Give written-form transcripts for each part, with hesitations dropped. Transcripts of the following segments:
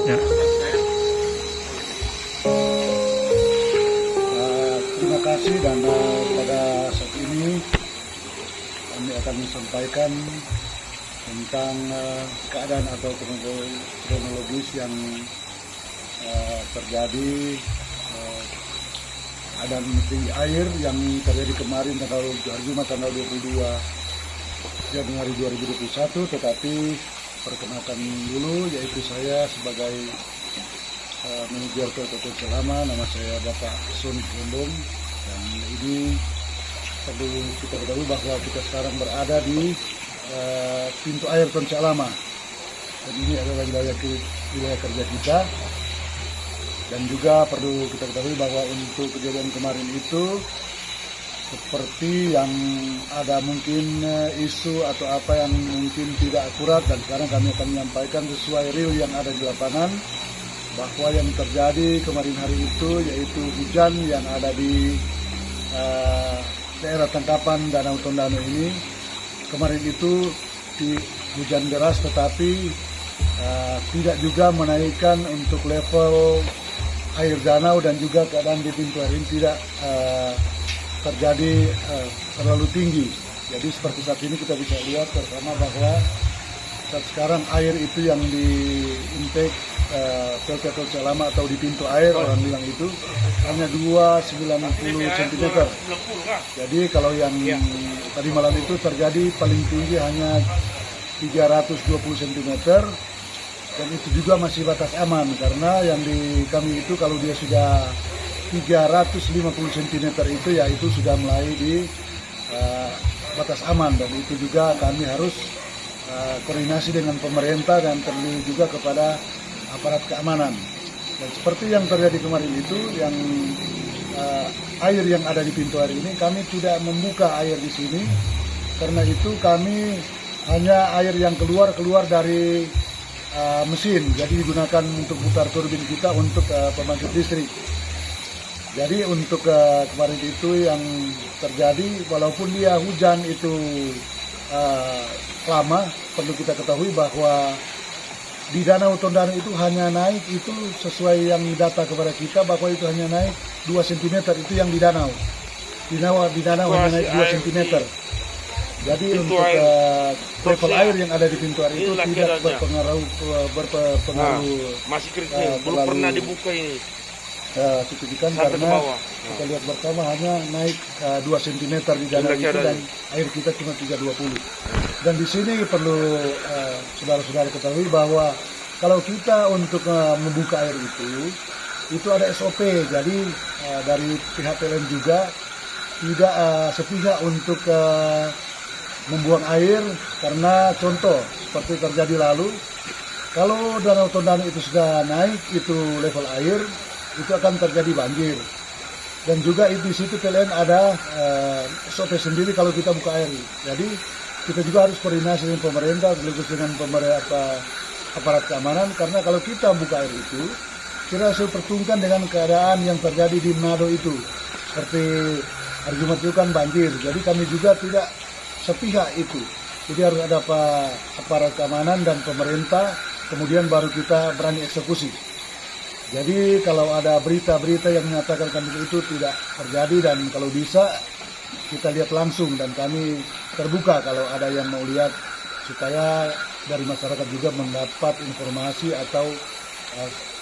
Ya. Terima kasih dan pada saat ini kami akan menyampaikan tentang keadaan atau kronologis yang terjadi keadaan tinggi air yang terjadi kemarin hari Jumat tanggal 22 Januari 2021, tetapi perkenalkan dulu, yaitu saya sebagai manajer PLTT Selama, nama saya Bapak Soni Kondong, dan ini perlu kita ketahui bahwa kita sekarang berada di pintu air Ton Calama, dan ini adalah wilayah kerja kita. Dan juga perlu kita ketahui bahwa untuk kejadian kemarin itu seperti yang ada mungkin isu atau apa yang mungkin tidak akurat, dan sekarang kami akan menyampaikan sesuai real yang ada di lapangan, bahwa yang terjadi kemarin hari itu yaitu hujan yang ada di daerah tangkapan Danau Tondano ini. Kemarin itu di hujan deras, tetapi tidak juga menaikkan untuk level air danau, dan juga keadaan di pintu air ini tidak terjadi terlalu tinggi. Jadi seperti saat ini kita bisa lihat bersama bahwa saat sekarang air itu yang di intake PLTT Selama atau di pintu air, orang bilang itu hanya 290 cm. Jadi kalau yang tadi malam itu terjadi paling tinggi hanya 320 cm, dan itu juga masih batas aman, karena yang di kami itu kalau dia sudah 350 cm itu ya itu sudah mulai di batas aman, dan itu juga kami harus koordinasi dengan pemerintah dan terlebih juga kepada aparat keamanan. Dan seperti yang terjadi kemarin itu, yang air yang ada di pintu air ini kami tidak membuka air di sini, karena itu kami hanya air yang keluar dari mesin, jadi digunakan untuk putar turbin kita untuk pembangkit listrik. Jadi untuk kemarin itu yang terjadi, walaupun dia hujan itu lama, perlu kita ketahui bahwa di Danau Tondano itu hanya naik itu sesuai yang data kepada kita, bahwa itu hanya naik 2 cm, itu yang di danau. Di danau hanya naik 2 cm. Jadi untuk level air yang ada di pintu air itu tidak berpengaruh masih kritis, belum pernah dibuka ini signifikan, karena kita lihat bersama hanya naik 2 cm di danau itu, dan air kita cuma 320. Dan di sini perlu saudara-saudara ketahui bahwa kalau kita untuk membuka air itu ada SOP. Jadi dari pihak PLN juga tidak sepihak untuk membuang air, karena contoh seperti terjadi lalu, kalau Danau Tondano itu sudah naik itu level air, itu akan terjadi banjir. Dan juga di situ PLN ada SOP sendiri kalau kita buka air. Jadi kita juga harus koordinasi dengan pemerintah, sekaligus dengan aparat keamanan, karena kalau kita buka air itu, kita harus perhitungkan dengan keadaan yang terjadi di Manado itu. Seperti hari Jumat itu kan banjir, jadi kami juga tidak sepihak itu. Jadi harus ada aparat keamanan dan pemerintah, kemudian baru kita berani eksekusi. Jadi kalau ada berita-berita yang menyatakan kami itu tidak terjadi, dan kalau bisa kita lihat langsung, dan kami terbuka kalau ada yang mau lihat, supaya dari masyarakat juga mendapat informasi atau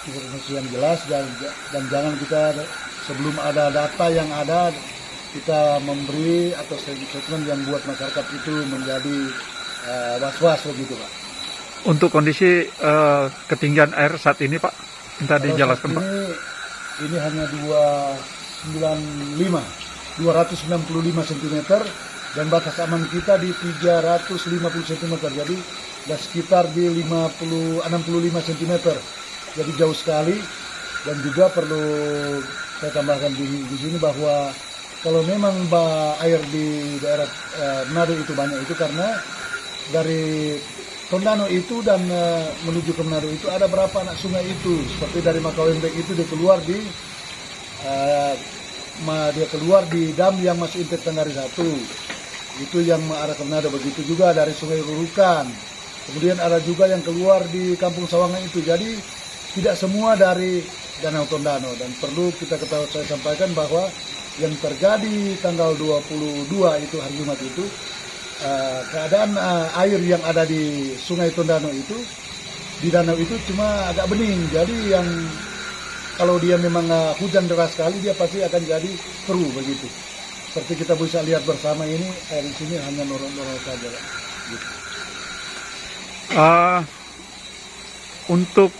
informasi yang jelas, dan jangan kita sebelum ada data yang ada kita memberi atau statement yang buat masyarakat itu menjadi was-was begitu, Pak. Untuk kondisi ketinggian air saat ini, Pak, minta dijelaskan, Pak. Ini hanya 295 cm, dan batas aman kita di 350 cm, jadi sudah sekitar di 65 cm, jadi jauh sekali. Dan juga perlu saya tambahkan di sini bahwa kalau memang air di daerah Manado itu banyak, itu karena dari Tondano itu dan menuju ke Manado itu ada berapa anak sungai itu, seperti dari Makawembek itu dia keluar di dam yang masih intake Tenggari 1, itu yang mengarah ke Manado. Begitu juga dari Sungai Rurukan, kemudian ada juga yang keluar di Kampung Sawangan itu. Jadi tidak semua dari Danau Tondano, dan perlu kita ketahui, saya sampaikan bahwa yang terjadi tanggal 22 itu hari Jumat itu keadaan air yang ada di Sungai Tondano itu di danau itu cuma agak bening. Jadi yang kalau dia memang hujan deras sekali, dia pasti akan jadi keruh begitu. Seperti kita bisa lihat bersama ini, air di sini hanya normal-normal saja. Gitu. Untuk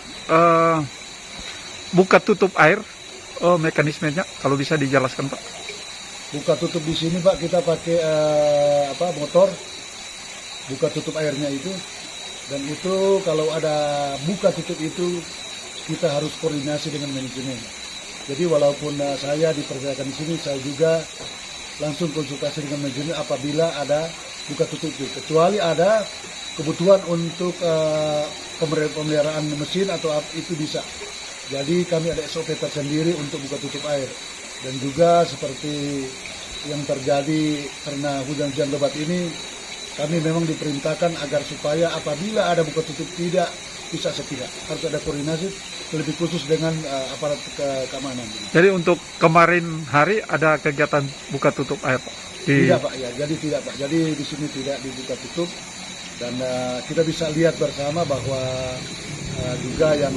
buka tutup air, mekanismenya kalau bisa dijelaskan Pak. Buka tutup di sini Pak, kita pakai motor buka tutup airnya itu, dan itu kalau ada buka tutup itu kita harus koordinasi dengan manajemen. Jadi walaupun saya dipercayakan di sini, saya juga langsung konsultasi dengan manajemen apabila ada buka tutup itu. Kecuali ada kebutuhan untuk pemeliharaan mesin atau itu bisa. Jadi kami ada SOP tersendiri untuk buka tutup air. Dan juga seperti yang terjadi karena hujan-hujan lebat ini, kami memang diperintahkan agar supaya apabila ada buka tutup tidak bisa sepihak. Harus ada koordinasi lebih khusus dengan aparat keamanan. Jadi untuk kemarin hari ada kegiatan buka tutup air Pak? Tidak Pak, ya. Jadi tidak Pak. Jadi di sini tidak dibuka tutup, dan kita bisa lihat bersama bahwa juga yang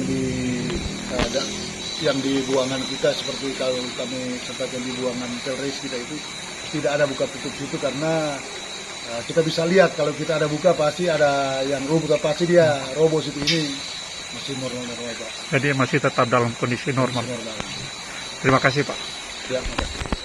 di buangan kita, seperti kalau kami sampaikan di buangan Telres kita itu tidak ada buka tutup situ, karena kita bisa lihat kalau kita ada buka pasti ada yang roboh, pasti dia roboh situ. Ini masih normal-normal Pak. Jadi masih tetap dalam kondisi normal. Normal. Terima kasih Pak. Ya, makasih.